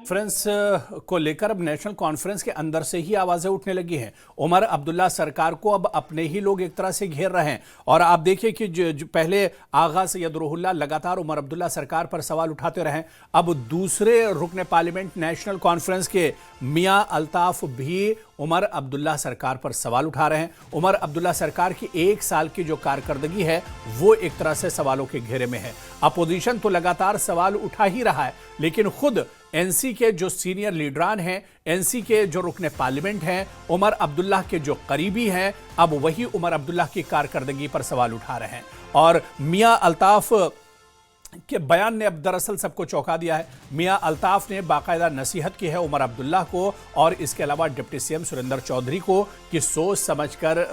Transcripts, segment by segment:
Conference को लेकर अब नेशनल कॉन्फ्रेंस के अंदर से ही आवाजें उठने लगी हैं। उमर अब्दुल्ला सरकार को अब अपने ही लोग एक तरह से घेर रहे हैं। और आप देखिए कि जो पहले आगा सैयद रूहुल्लाह लगातार उमर अब्दुल्ला सरकार पर सवाल उठाते रहे, अब दूसरे रुकने पार्लियामेंट नेशनल कॉन्फ्रेंस के मियां अल्ताफ भी उमर अब्दुल्ला सरकार पर सवाल उठा रहे हैं। उमर अब्दुल्ला सरकार की एक साल की जो कारकर्दगी है वो एक तरह से सवालों के घेरे में है। अपोजिशन तो लगातार सवाल उठा ही रहा है, लेकिन खुद एनसी के जो सीनियर लीडरान हैं, एनसी के जो रुकने पार्लियामेंट हैं, उमर अब्दुल्ला के जो करीबी हैं, अब वही उमर अब्दुल्ला की कारकर्दगी पर सवाल उठा रहे हैं। और मियां अल्ताफ के बयान ने अब दरअसल सबको चौंका दिया है। मियां अल्ताफ ने बाकायदा नसीहत की है उमर अब्दुल्ला को और इसके अलावा डिप्टी सीएम सुरेंद्र चौधरी को कि सोच समझकर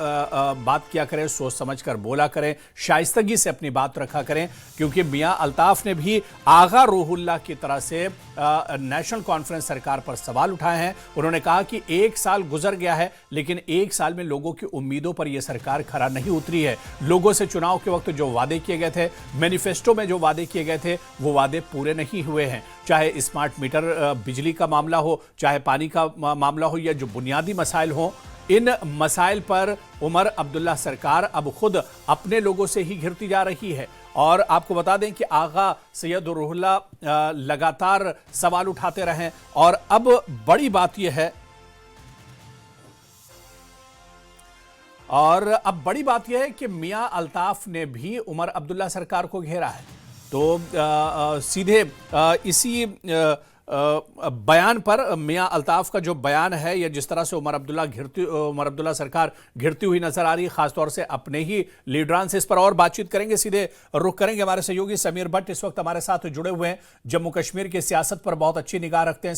बात किया करें, सोच समझकर बोला करें, शाइस्तगी से अपनी बात रखा करें, क्योंकि मियां अल्ताफ ने भी आगा रूहुल्लाह की तरह से नेशनल कॉन्फ्रेंस सरकार पर सवाल उठाए हैं। उन्होंने कहा कि एक साल गुजर गया है, लेकिन एक साल में लोगों की उम्मीदों पर यह सरकार खरा नहीं उतरी है। लोगों से चुनाव के वक्त जो वादे किए गए थे, मैनिफेस्टो में जो वादे किए गए थे, वो वादे पूरे नहीं हुए हैं। चाहे स्मार्ट मीटर बिजली का मामला हो, चाहे पानी का मामला हो, या जो बुनियादी मसाइल हो, इन मसाइल पर उमर अब्दुल्ला सरकार अब खुद अपने लोगों से ही घिरती जा रही है। और आपको बता दें कि आगा सैयद रूहुल्लाह लगातार सवाल उठाते रहे। और अब बड़ी बात यह है, कि मियां अल्ताफ ने भी उमर अब्दुल्ला सरकार को घेरा है। तो सीधे इसी बयान पर मियां अल्ताफ का जो बयान है, या जिस तरह से उमर अब्दुल्ला सरकार घिरती हुई नजर आ रही है, खासतौर से अपने ही लीडरान से, इस पर और बातचीत करेंगे। सीधे रुख करेंगे हमारे सहयोगी समीर भट्ट इस वक्त हमारे साथ जुड़े हुए हैं, जम्मू कश्मीर की सियासत पर बहुत अच्छी निगाह रखते हैं।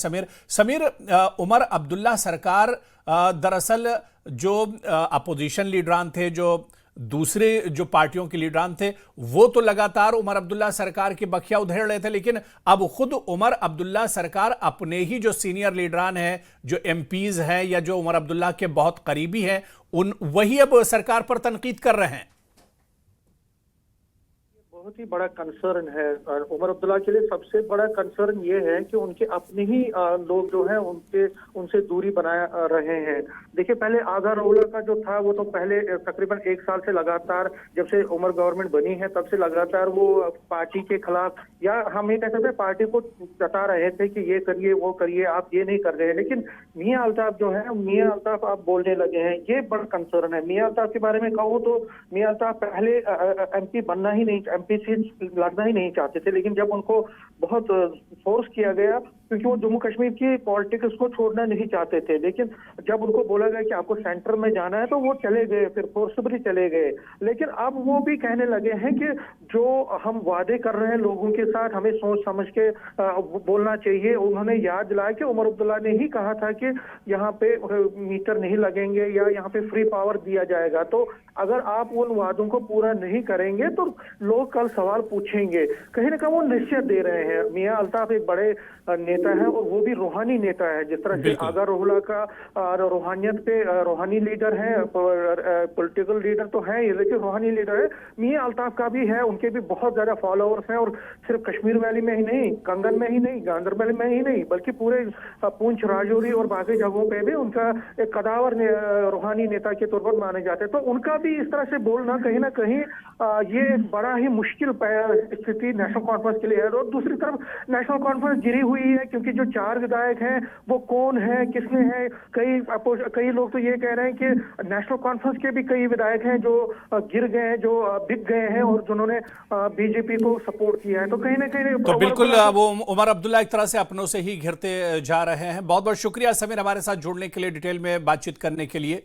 समीर, उमर अब्दुल्ला सरकार दरअसल जो अपोजिशन लीडरान थे, जो दूसरे जो पार्टियों के लीडरान थे, वो तो लगातार उमर अब्दुल्ला सरकार की बखिया उधेड़ रहे थे, लेकिन अब खुद उमर अब्दुल्ला सरकार अपने ही जो सीनियर लीडरान हैं, जो एमपीज हैं, या जो उमर अब्दुल्ला के बहुत करीबी हैं, वही अब सरकार पर तनकीद कर रहे हैं। बहुत ही बड़ा कंसर्न है। और उमर अब्दुल्ला के लिए सबसे बड़ा कंसर्न ये है कि उनके अपने ही लोग जो हैं उनसे दूरी बना रहे हैं। देखिए, पहले आगा रूहुल्लाह का जो था वो तो पहले तकरीबन एक साल से लगातार, जब से उमर गवर्नमेंट बनी है तब से लगातार वो पार्टी के खिलाफ, या हम ये कह सकते हैं पार्टी को जता रहे थे कि ये करिए वो करिए, आप ये नहीं कर रहे हैं। लेकिन मियां अल्ताफ जो है, मियां अल्ताफ आप बोलने लगे हैं, ये बड़ा कंसर्न है। मियां अल्ताफ के बारे में कहूँ तो मियां अल्ताफ पहले एमपी बनना ही नहीं, एमपी सीट लड़ना ही नहीं चाहते थे, लेकिन जब उनको बहुत फोर्स किया गया, क्योंकि वो जम्मू कश्मीर की पॉलिटिक्स को छोड़ना नहीं चाहते थे, लेकिन जब उनको बोला गया कि आपको सेंटर में जाना है तो वो चले गए, फिर फोर्सबली चले गए। लेकिन अब वो भी कहने लगे हैं कि जो हम वादे कर रहे हैं लोगों के साथ, हमें सोच समझ के बोलना चाहिए। उन्होंने याद दिलाया कि उमर अब्दुल्ला ने ही कहा था कि यहाँ पे मीटर नहीं लगेंगे या यहाँ पे फ्री पावर दिया जाएगा। तो अगर आप उन वादों को पूरा नहीं करेंगे तो लोग कल सवाल पूछेंगे। कहीं ना कहीं वो निश्चय दे रहे हैं। मियां अल्ताफ एक बड़े नेता है, और वो भी रूहानी नेता है। जिस तरह से आगा रूहुल्लाह का रूहानियत पे रूहानी लीडर है, पॉलिटिकल लीडर तो है ये, लेकिन रूहानी लीडर है। मियां अल्ताफ का भी है, उनके भी बहुत ज्यादा फॉलोअर्स हैं, और सिर्फ कश्मीर वैली में ही नहीं, कंगन में ही नहीं, गांदरबल में ही नहीं, बल्कि पूरे पुंछ, राजौरी और बाकी जगहों पे भी उनका एक कदावर रूहानी नेता के तौर पर माने जाते हैं। तो उनका भी इस तरह से बोलना कहीं ना कहीं ये बड़ा ही मुश्किल स्थिति नेशनल कॉन्फ्रेंस के लिए है। और दूसरी तरफ नेशनल कॉन्फ्रेंस गिरी हुई है, क्योंकि जो 4 विधायक हैं वो कौन है, किसमें है। कई लोग तो ये कह रहे हैं कि नेशनल कॉन्फ्रेंस के भी कई विधायक हैं जो गिर गए हैं, जो बिक गए हैं, और जिन्होंने बीजेपी को सपोर्ट किया है। तो कहीं ना कहीं तो बिल्कुल वो उमर अब्दुल्ला एक तरह से अपनों से ही घिरते जा रहे हैं। बहुत बहुत शुक्रिया समीर, हमारे साथ जुड़ने के लिए, डिटेल में बातचीत करने के लिए।